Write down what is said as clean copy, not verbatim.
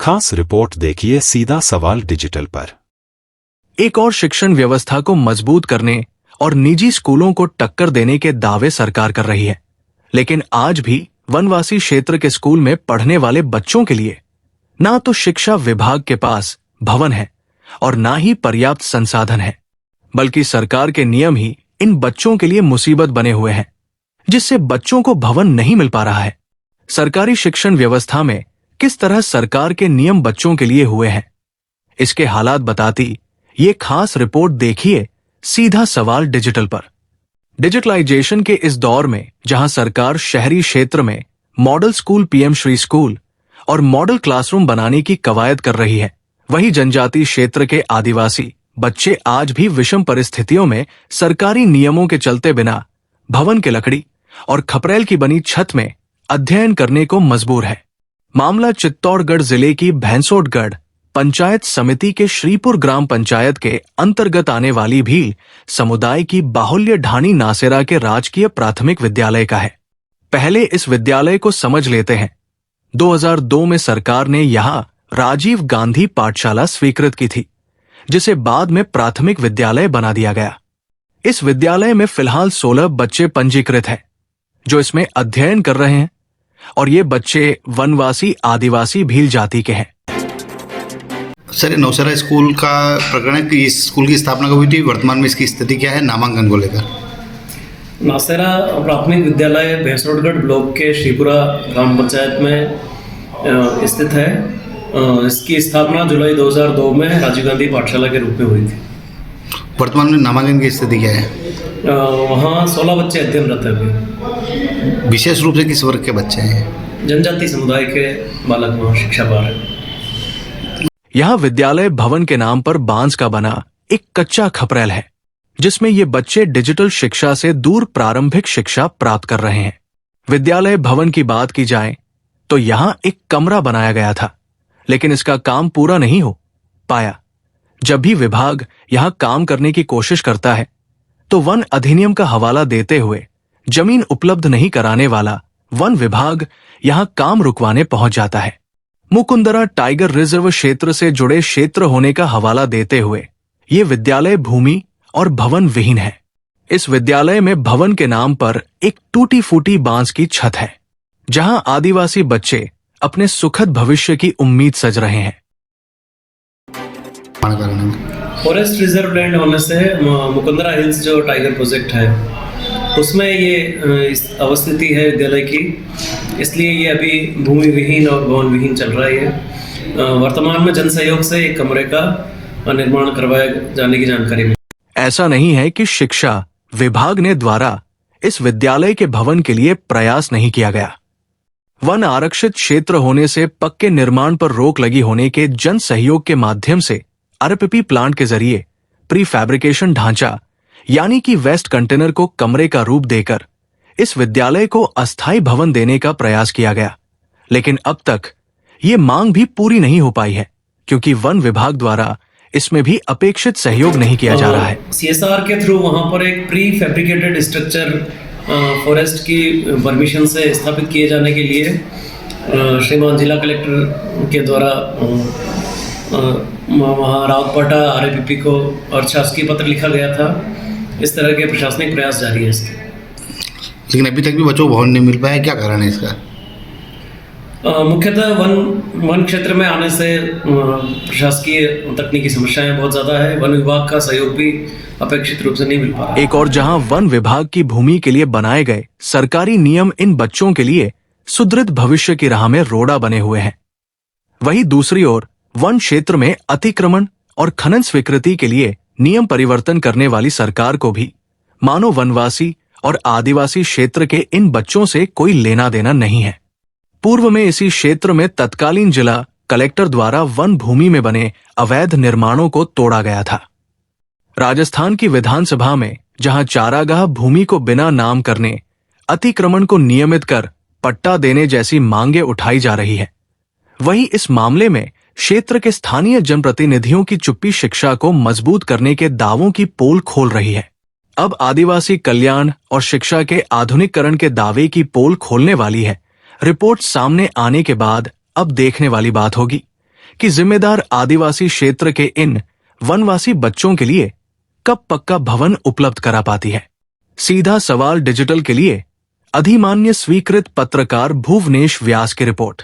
खास रिपोर्ट देखिए सीधा सवाल डिजिटल पर। एक और शिक्षण व्यवस्था को मजबूत करने और निजी स्कूलों को टक्कर देने के दावे सरकार कर रही है, लेकिन आज भी वनवासी क्षेत्र के स्कूल में पढ़ने वाले बच्चों के लिए ना तो शिक्षा विभाग के पास भवन है और ना ही पर्याप्त संसाधन है, बल्कि सरकार के नियम ही इन बच्चों के लिए मुसीबत बने हुए हैं, जिससे बच्चों को भवन नहीं मिल पा रहा है। सरकारी शिक्षण व्यवस्था में किस तरह सरकार के नियम बच्चों के लिए हुए हैं, इसके हालात बताती ये खास रिपोर्ट देखिए सीधा सवाल डिजिटल पर। डिजिटलाइजेशन के इस दौर में जहां सरकार शहरी क्षेत्र में model school PM Shri school और मॉडल क्लासरूम बनाने की कवायद कर रही है, वहीं जनजातीय क्षेत्र के आदिवासी बच्चे आज भी विषम परिस्थितियों में सरकारी नियमों के चलते बिना भवन के लकड़ी और खपरेल की बनी छत में अध्ययन करने को मजबूर है। मामला चित्तौड़गढ़ जिले की भैंसोटगढ़ पंचायत समिति के श्रीपुर ग्राम पंचायत के अंतर्गत आने वाली भील समुदाय की बाहुल्य ढाणी नासेरा के राजकीय प्राथमिक विद्यालय का है। पहले इस विद्यालय को समझ लेते हैं। 2002 में सरकार ने यहां राजीव गांधी पाठशाला स्वीकृत की थी, जिसे बाद में प्राथमिक विद्यालय बना दिया गया। इस विद्यालय में फिलहाल 16 बच्चे पंजीकृत हैं जो इसमें अध्ययन कर रहे हैं, और ये बच्चे वनवासी आदिवासी भील जाति के हैं। सर, नौशेरा स्कूल का प्रकरण है कि इस स्कूल की स्थापना कब हुई थी, वर्तमान में इसकी स्थिति क्या है नामांकन को लेकर? नौशेरा प्राथमिक विद्यालय भैंसोटगढ़ ब्लॉक के श्रीपुरा ग्राम पंचायत में स्थित है। इसकी स्थापना जुलाई 2002 में राजीव गांधी पाठशाला के रूप में हुई थी। वर्तमान में नामांकन की स्थिति क्या है? वहाँ 16 बच्चे अध्ययनरत हैं। विशेष रूप से किस वर्ग के बच्चे हैं? जनजाति समुदाय के बालक वहाँ शिक्षा पा रहे हैं। यह विद्यालय भवन के नाम पर बांस का बना एक कच्चा खपरेल है, जिसमें ये बच्चे डिजिटल शिक्षा से दूर प्रारंभिक शिक्षा प्राप्त कर रहे हैं। विद्यालय भवन की बात की जाए तो यहां एक कमरा बनाया गया था, लेकिन इसका काम पूरा नहीं हो पाया। जब भी विभाग यहां काम करने की कोशिश करता है तो वन अधिनियम का हवाला देते हुए जमीन उपलब्ध नहीं कराने वाला वन विभाग यहां काम रुकवाने पहुंच जाता है। मुकुंदरा टाइगर रिजर्व क्षेत्र से जुड़े क्षेत्र होने का हवाला देते हुए ये विद्यालय भूमि और भवन विहीन है। इस विद्यालय में भवन के नाम पर एक टूटी फूटी बांस की छत है, जहां आदिवासी बच्चे अपने सुखद भविष्य की उम्मीद सज रहे हैं। फॉरेस्ट रिजर्व लैंड होने से मुकुंदरा हिल्स जो टाइगर प्रोजेक्ट है उसमें ये अवस्थिति है विद्यालय की, इसलिए ये अभी भूमि विहीन और भवन विहीन चल रहा है। वर्तमान में जन सहयोग से एक कमरे का निर्माण करवाए जाने की जानकारी मिली। ऐसा नहीं है कि शिक्षा विभाग ने द्वारा इस विद्यालय के भवन के लिए प्रयास नहीं किया गया। वन आरक्षित क्षेत्र होने से पक्के निर्माण पर रोक लगी होने के जन सहयोग के माध्यम से आरपीपी प्लांट के जरिए प्री फैब्रिकेशन ढांचा यानी कि वेस्ट कंटेनर को कमरे का रूप देकर इस विद्यालय को अस्थायी भवन देने का प्रयास किया गया, लेकिन अब तक ये मांग भी पूरी नहीं हो पाई है, क्योंकि वन विभाग द्वारा इसमें भी अपेक्षित सहयोग नहीं किया जा रहा है। सीएसआर के थ्रू वहां पर एक प्री फैब्रिकेटेड स्ट्रक्चर फॉरेस्ट की परमिशन से स्थापित किए जाने के लिए श्रीमान जिला कलेक्टर के द्वारा वहाँ रावतपाटा आरपीपी को और शासकीय पत्र लिखा गया था। इस तरह के प्रशासनिक प्रयास जारी है इसके। लेकिन अभी तक भी बच्चों को भवन नहीं मिल पाया, क्या कारण है इसका? मुख्यतः वन क्षेत्र में आने से प्रशासकीय तकनीकी समस्याएं बहुत ज्यादा है। वन विभाग का सहयोग भी अपेक्षित रूप से नहीं मिल पा रहा। एक और जहां वन विभाग की भूमि के लिए बनाए गए सरकारी नियम इन बच्चों के लिए सुदृढ़ भविष्य की राह में रोड़ा बने हुए हैं, वहीं दूसरी ओर वन क्षेत्र में अतिक्रमण और खनन स्वीकृति के लिए नियम परिवर्तन करने वाली सरकार को भी मानो वनवासी और आदिवासी क्षेत्र के इन बच्चों से कोई लेना देना नहीं है। पूर्व में इसी क्षेत्र में तत्कालीन जिला कलेक्टर द्वारा वन भूमि में बने अवैध निर्माणों को तोड़ा गया था। राजस्थान की विधानसभा में जहां चारागाह भूमि को बिना नाम करने, अतिक्रमण को नियमित कर पट्टा देने जैसी मांगे उठाई जा रही है, वहीं इस मामले में क्षेत्र के स्थानीय जनप्रतिनिधियों की चुप्पी शिक्षा को मजबूत करने के दावों की पोल खोल रही है। अब आदिवासी कल्याण और शिक्षा के आधुनिकीकरण के दावे की पोल खोलने वाली है। रिपोर्ट सामने आने के बाद अब देखने वाली बात होगी कि जिम्मेदार आदिवासी क्षेत्र के इन वनवासी बच्चों के लिए कब पक्का भवन उपलब्ध करा पाती है। सीधा सवाल डिजिटल के लिए अधिमान्य स्वीकृत पत्रकार भुवनेश व्यास की रिपोर्ट।